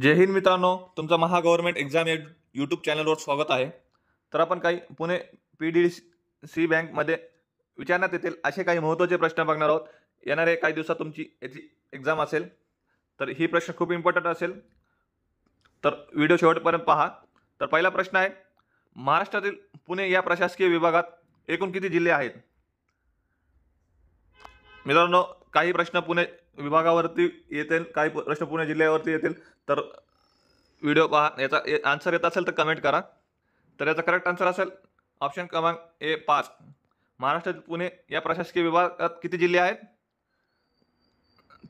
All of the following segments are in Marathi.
जय हिंद मित्रांनो, तुमचं महा गव्हर्नमेंट एक्झाम या यूट्यूब चॅनलवर स्वागत आहे. तर आपण काही पुणे PDC बँकमध्ये विचारण्यात येतील असे काही महत्त्वाचे प्रश्न बघणार आहोत. येणारे काही दिवसात तुमची याची एक्झाम असेल, तर ही प्रश्न खूप इम्पॉर्टंट असेल. तर व्हिडिओ शेवटपर्यंत पहा. तर पहिला प्रश्न आहे, महाराष्ट्रातील पुणे या प्रशासकीय विभागात एकूण किती जिल्हे आहेत? मित्रांनो, काही प्रश्न पुणे विभागावरती येतील, काही प्रश्न पुणे जिल्ह्यावरती येतील. तर व्हिडिओ पहा. याचा आन्सर येत असेल तर कमेंट करा. तर याचा करेक्ट आन्सर असेल ऑप्शन क्रमांक ए 5. महाराष्ट्रातील पुणे या प्रशासकीय विभागात किती जिल्हे आहेत?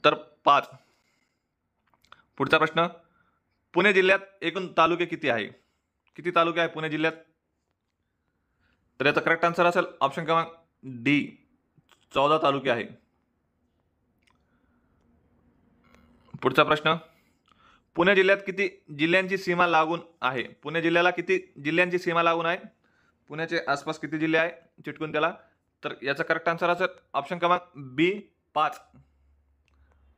तर 5. पुढचा प्रश्न, पुणे जिल्ह्यात एकूण तालुके किती आहे? किती तालुके आहे पुणे जिल्ह्यात? तर याचा करेक्ट आन्सर असेल ऑप्शन क्रमांक डी, 14 तालुके आहे. पुढचा प्रश्न, पुणे जिल्ह्यात किती जिल्ह्यांची सीमा लागून आहे? पुणे जिल्ह्याला किती जिल्ह्यांची सीमा लागून आहे? पुण्याचे आसपास किती जिल्हे आहे चिटकून त्याला? तर याचा करेक्ट आन्सर असेल ऑप्शन क्रमांक बी 5.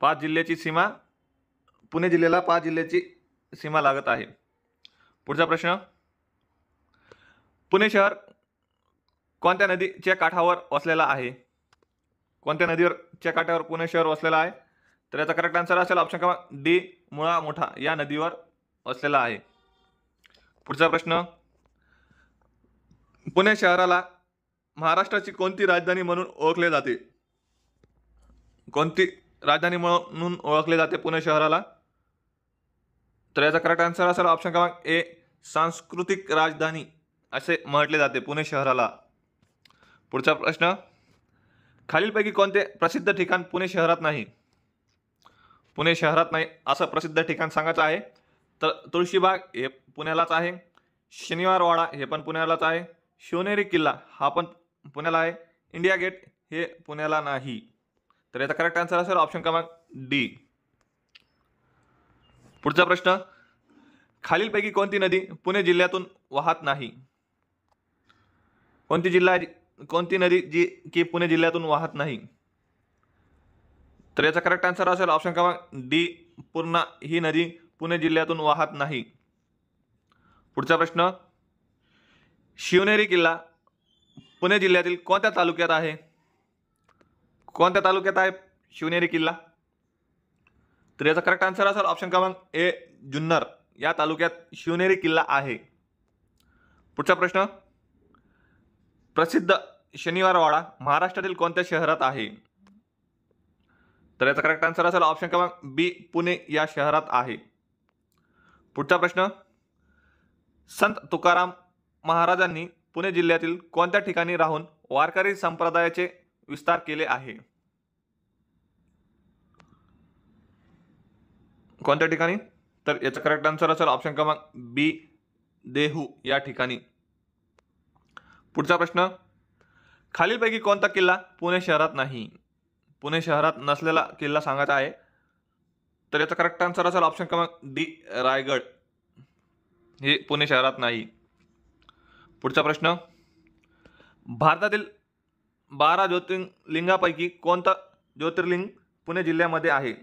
5 जिल्ह्याची सीमा, पुणे जिल्ह्याला 5 जिल्ह्याची सीमा लागत आहे. पुढचा प्रश्न, पुणे शहर कोणत्या नदीच्या काठावर वसलेला आहे? कोणत्या नदीच्या काठावर पुणे शहर वसलेला आहे? तर याचा करेक्ट आन्सर असेल ऑप्शन क्रमांक डी, मुळा मोठा या नदीवर वसलेला आहे. पुढचा प्रश्न, पुणे शहराला महाराष्ट्राची कोणती राजधानी म्हणून ओळखले जाते? कोणती राजधानी म्हणून ओळखले जाते पुणे शहराला? तर याचा करेक्ट आन्सर असेल ऑप्शन क्रमांक ए, सांस्कृतिक राजधानी असे म्हटले जाते पुणे शहराला. पुढचा प्रश्न, खालीलपैकी कोणते प्रसिद्ध ठिकाण पुणे शहरात नाही? पुणे शहरात नाही असं प्रसिद्ध ठिकाण सांगायचं आहे. तर तुळशीबाग हे पुण्यालाच आहे, शनिवारवाडा हे पण पुण्यालाच आहे, शिवनेरी किल्ला हा पण पुण्याला आहे, इंडिया गेट हे पुण्याला नाही. तर याचा करेक्ट आन्सर असेल ऑप्शन क्रमांक डी. पुढचा प्रश्न, खालीलपैकी कोणती नदी पुणे जिल्ह्यातून वाहत नाही? कोणती नदी जी की पुणे जिल्ह्यातून वाहत नाही? तर याचा करेक्ट आन्सर असेल ऑप्शन क्रमांक डी, पूर्णा ही नदी पुणे जिल्ह्यातून वाहत नाही. पुढचा प्रश्न, शिवनेरी किल्ला पुणे जिल्ह्यातील कोणत्या तालुक्यात आहे? कोणत्या तालुक्यात आहे शिवनेरी किल्ला? तर याचा करेक्ट आन्सर असेल ऑप्शन क्रमांक ए, जुन्नर या तालुक्यात शिवनेरी किल्ला आहे. पुढचा प्रश्न, प्रसिद्ध शनिवारवाडा महाराष्ट्रातील कोणत्या शहरात आहे? तर याचा करेक्ट आन्सर असेल ऑप्शन क्रमांक बी, पुणे या शहरात आहे. पुढचा प्रश्न, संत तुकाराम महाराजांनी पुणे जिल्ह्यातील कोणत्या ठिकाणी राहून वारकरी संप्रदायाचे विस्तार केले आहे? कोणत्या ठिकाणी? तर याचा करेक्ट आन्सर असेल ऑप्शन क्रमांक बी, देहू या ठिकाणी. पुढचा प्रश्न, खालीलपैकी कोणता किल्ला पुणे शहरात नाही? पुणे शहरात नसलेला किल्ला सांगायचा आहे. तर याचा करेक्ट आन्सर असेल ऑप्शन क्रमांक डी, रायगड हे पुणे शहरात नाही. पुढचा प्रश्न, भारतातील 12 ज्योतिर्लिंगापैकी कोणतं ज्योतिर्लिंग पुणे जिल्ह्यामध्ये आहे?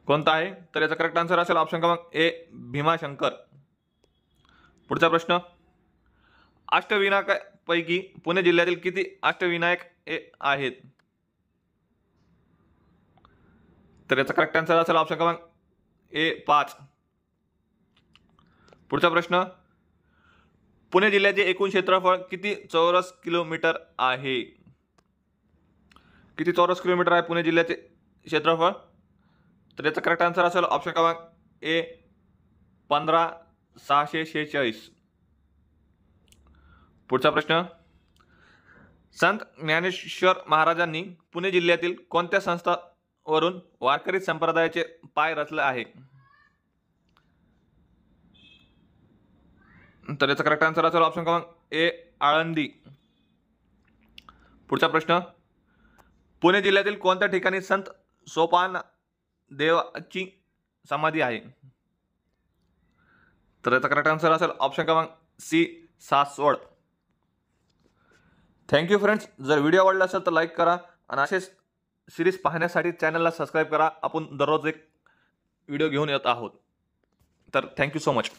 कोणता आहे? तर याचा करेक्ट आन्सर असेल ऑप्शन क्रमांक ए, भीमाशंकर. पुढचा प्रश्न, अष्टविनायकापैकी पुणे जिल्ह्यातील किती अष्टविनायक आहेत? तर याचा करेक्ट आन्सर असेल ऑप्शन क्रमांक ए, 5. पुढचा प्रश्न, पुणे जिल्ह्याचे एकूण क्षेत्रफळ किती चौरस किलोमीटर आहे? किती चौरस किलोमीटर आहे पुणे जिल्ह्याचे क्षेत्रफळ? तर याचा करेक्ट आन्सर असेल ऑप्शन क्रमांक ए, 15,646. पुढचा प्रश्न, संत ज्ञानेश्वर महाराजांनी पुणे जिल्ह्यातील कोणत्या संस्थावरून वारकरी संप्रदायाचे पाय रचले आहे? तर याचा करेक्ट आन्सर असेल ऑप्शन क्रमांक ए, आळंदी. पुढचा प्रश्न, पुणे जिल्ह्यातील कोणत्या ठिकाणी संत सोपान देवाची समाधी आहे? तर याचा करेक्ट आन्सर असेल ऑप्शन क्रमांक सी, सासवड. Thank you friends. जर व्हिडिओ आवडला असेल तर लाईक करा आणि असेच सिरीज पाहण्यासाठी चॅनलला सबस्क्राईब करा. आपण दररोज एक व्हिडिओ घेऊन येत आहोत. तर थँक्यू सो मच.